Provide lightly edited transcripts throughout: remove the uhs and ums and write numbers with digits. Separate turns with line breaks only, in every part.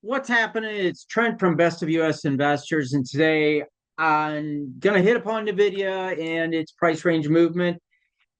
What's happening? It's Trent from Best of US Investors, and today I'm gonna hit upon Nvidia and its price range movement.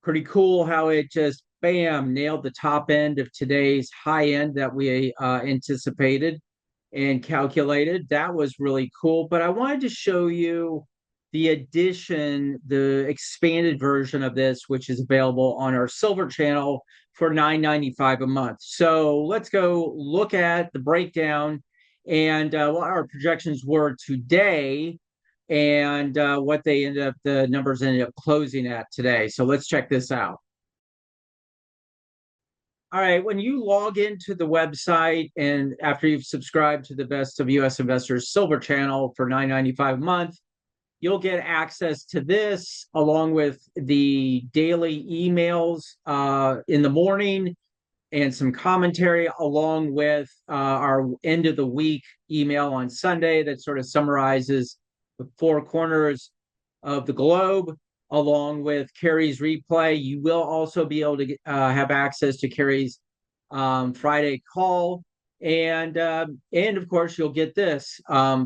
Pretty cool how it just bam nailed the top end of today's high end that we anticipated and calculated. That was really cool. But I wanted to show you the expanded version of this, which is available on our silver channel for $9.95 a month. So let's go look at the breakdown and what our projections were today and what the numbers ended up closing at today. So let's check this out. All right, when you log into the website and after you've subscribed to the Best of US Investors Silver channel for $9.95 a month, you'll get access to this along with the daily emails in the morning and some commentary, along with our end of the week email on Sunday that sort of summarizes the four corners of the globe, along with Kerry's replay. You will also be able to have access to Kerry's Friday call. And of course, you'll get this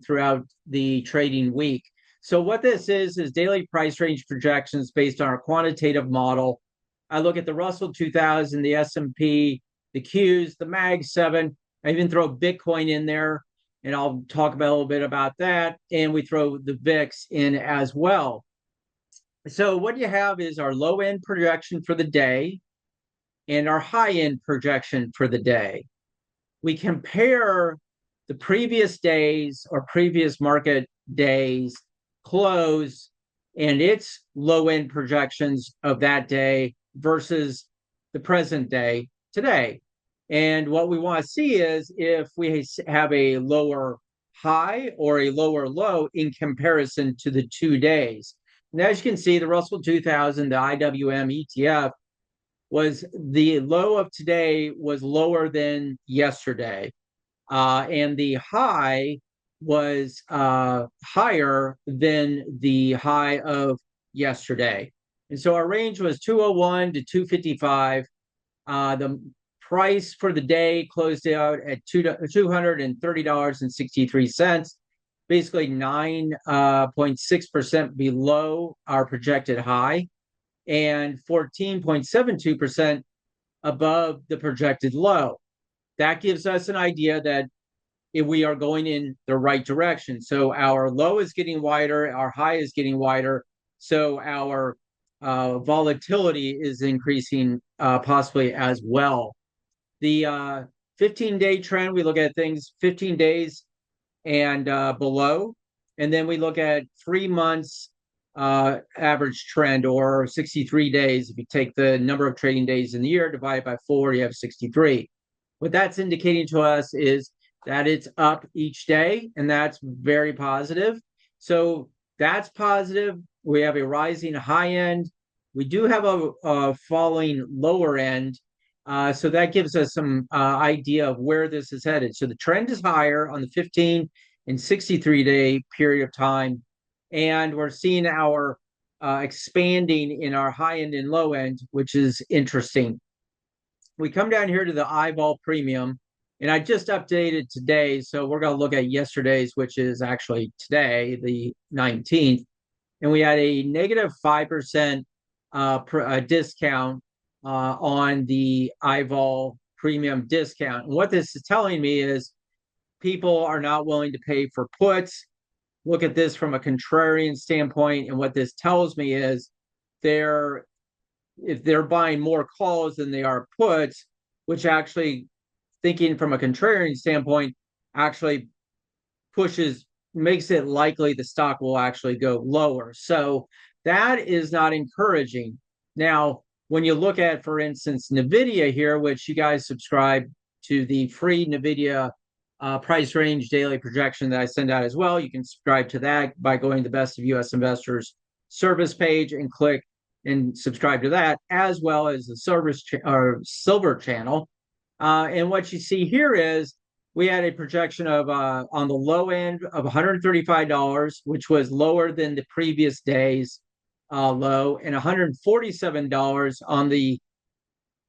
throughout the trading week. So what this is daily price range projections based on our quantitative model. I look at the Russell 2000, the S&P, the Qs, the Mag 7. I even throw Bitcoin in there, and I'll talk about a little bit about that. And we throw the VIX in as well. So what you have is our low end projection for the day and our high end projection for the day. We compare the previous days or previous market days close and its low end projections of that day versus the present day today. And what we want to see is if we have a lower high or a lower low in comparison to the 2 days. And as you can see, the Russell 2000, the IWM ETF, was the low of today was lower than yesterday. And the high was higher than the high of yesterday. And so our range was 201 to 255. The price for the day closed out at $230.63, basically 9.6% below our projected high and 14.72% above the projected low. That gives us an idea that if we are going in the right direction. So our low is getting wider, our high is getting wider. So our volatility is increasing possibly as well. The 15-day trend, we look at things 15 days and below. And then we look at 3 months average trend or 63 days. If you take the number of trading days in the year, divide by 4, you have 63. What that's indicating to us is that it's up each day, and that's very positive. So that's positive. We have a rising high end. We do have a falling lower end. So that gives us some idea of where this is headed. So the trend is higher on the 15 and 63-day period of time. And we're seeing our expanding in our high end and low end, which is interesting. We come down here to the eyeball premium, and I just updated today. So we're going to look at yesterday's, which is actually today, the 19th. And we had a negative 5% discount on the eyeball premium discount. And what this is telling me is people are not willing to pay for puts. Look at this from a contrarian standpoint. And what this tells me is they're if they're buying more calls than they are puts, which actually, thinking from a contrarian standpoint, actually makes it likely the stock will actually go lower. So that is not encouraging. Now, when you look at, for instance, Nvidia here, which you guys subscribe to the free Nvidia price range daily projection that I send out as well, you can subscribe to that by going to the Best of US Investors service page and click and subscribe to that, as well as the silver channel. And what you see here is we had a projection of on the low end of $135, which was lower than the previous day's low, and $147 on the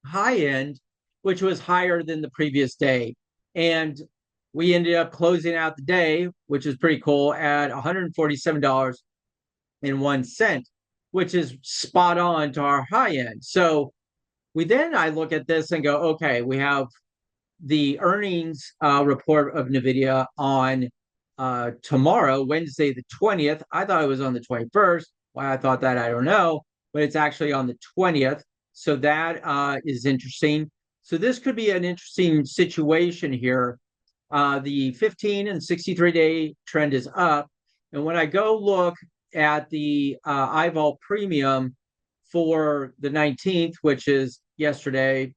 high end, which was higher than the previous day. And we ended up closing out the day, which is pretty cool, at $147.01, which is spot on to our high end. So I look at this and go, okay, we have the earnings report of Nvidia on tomorrow, Wednesday the 20th. I thought it was on the 21st. Why I thought that, I don't know, but it's actually on the 20th. So that is interesting. So this could be an interesting situation here. The 15 and 63-day trend is up. And when I go look at the IVOL premium for the 19th, which is yesterday,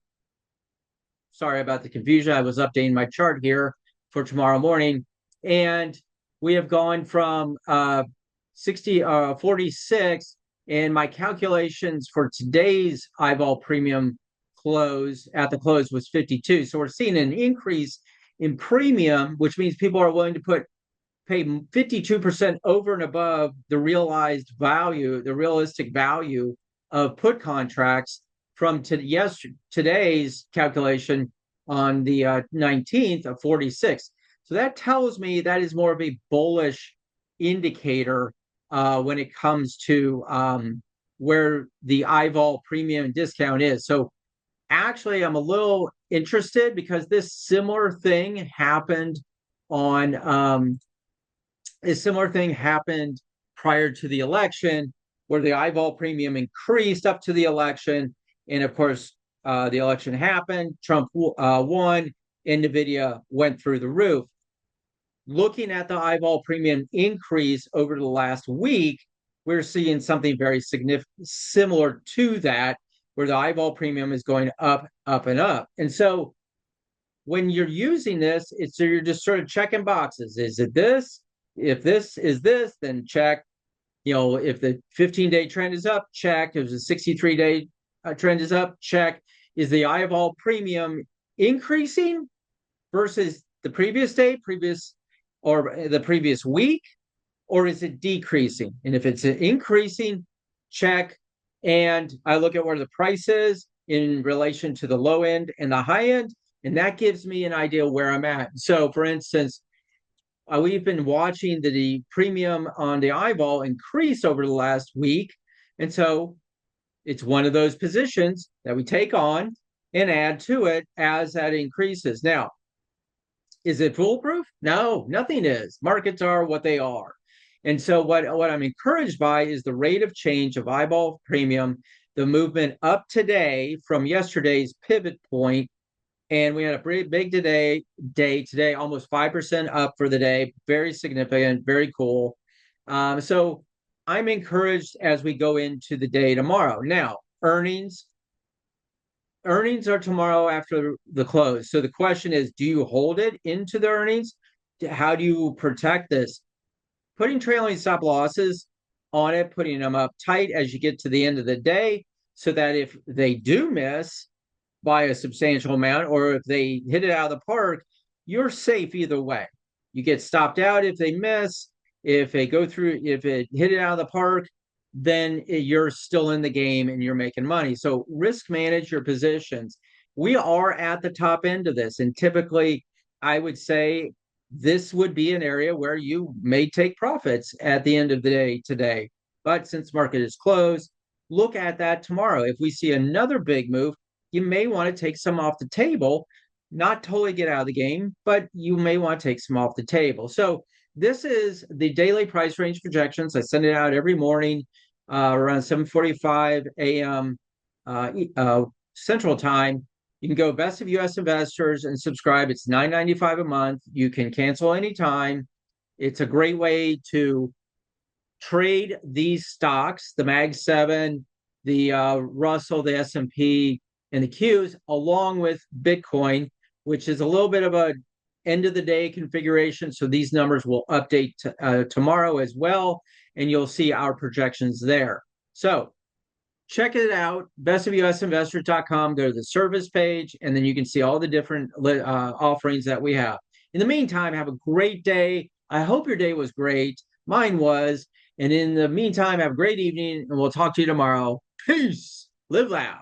sorry about the confusion. I was updating my chart here for tomorrow morning. And we have gone from 46, and my calculations for today's eyeball premium close at the close was 52. So we're seeing an increase in premium, which means people are willing to pay 52% over and above the realized value, the realistic value of put contracts from today's calculation on the 19th of 46. So that tells me that is more of a bullish indicator when it comes to where the IVOL premium discount is. So actually, I'm a little interested because this similar thing happened prior to the election, where the IVOL premium increased up to the election. And of course, the election happened, Trump won, and Nvidia went through the roof. Looking at the IVOL premium increase over the last week, we're seeing something very similar to that, where the IVOL premium is going up, up, and up. And so when you're using this, you're just sort of checking boxes. Is it this? If this is this, then check. If the 15-day trend is up, check. If the 63-day trend is up, check. Is the IVOL premium increasing versus the previous day, or the previous week, or is it decreasing? And if it's increasing, check. And I look at where the price is in relation to the low end and the high end, and that gives me an idea where I'm at. So, for instance, we've been watching the premium on the IVOL increase over the last week. And so it's one of those positions that we take on and add to it as that increases. Now, is it foolproof? No, nothing is. Markets are what they are. And so what I'm encouraged by is the rate of change of IVOL premium, the movement up today from yesterday's pivot point. And we had a pretty big day today, almost 5% up for the day. Very significant, very cool. So I'm encouraged as we go into the day tomorrow. Now, earnings are tomorrow after the close. So the question is, do you hold it into the earnings? How do you protect this? Putting trailing stop losses on it, putting them up tight as you get to the end of the day, so that if they do miss by a substantial amount, or if they hit it out of the park, you're safe either way. You get stopped out if they miss. If they go through, if it hit it out of the park, then you're still in the game and you're making money. So risk manage your positions. We are at the top end of this, and typically I would say this would be an area where you may take profits at the end of the day today. But since market is closed, look at that tomorrow. If we see another big move, you may want to take some off the table, not totally get out of the game, but you may want to take some off the table. So this is the daily price range projections. I send it out every morning around 7:45 a.m. Central Time. You can go Best of U.S. Investors and subscribe. It's $9.95 a month. You can cancel anytime. It's a great way to trade these stocks, the Mag 7, the Russell, the S&P, and the Qs, along with Bitcoin, which is a little bit of a end of the day configuration. So these numbers will update tomorrow as well, and you'll see our projections there. So check it out, bestofUSinvestors.com. Go to the service page, and then you can see all the different offerings that we have. In the meantime, have a great day. I hope your day was great. Mine was. And in the meantime, have a great evening, and we'll talk to you tomorrow. Peace. Live loud.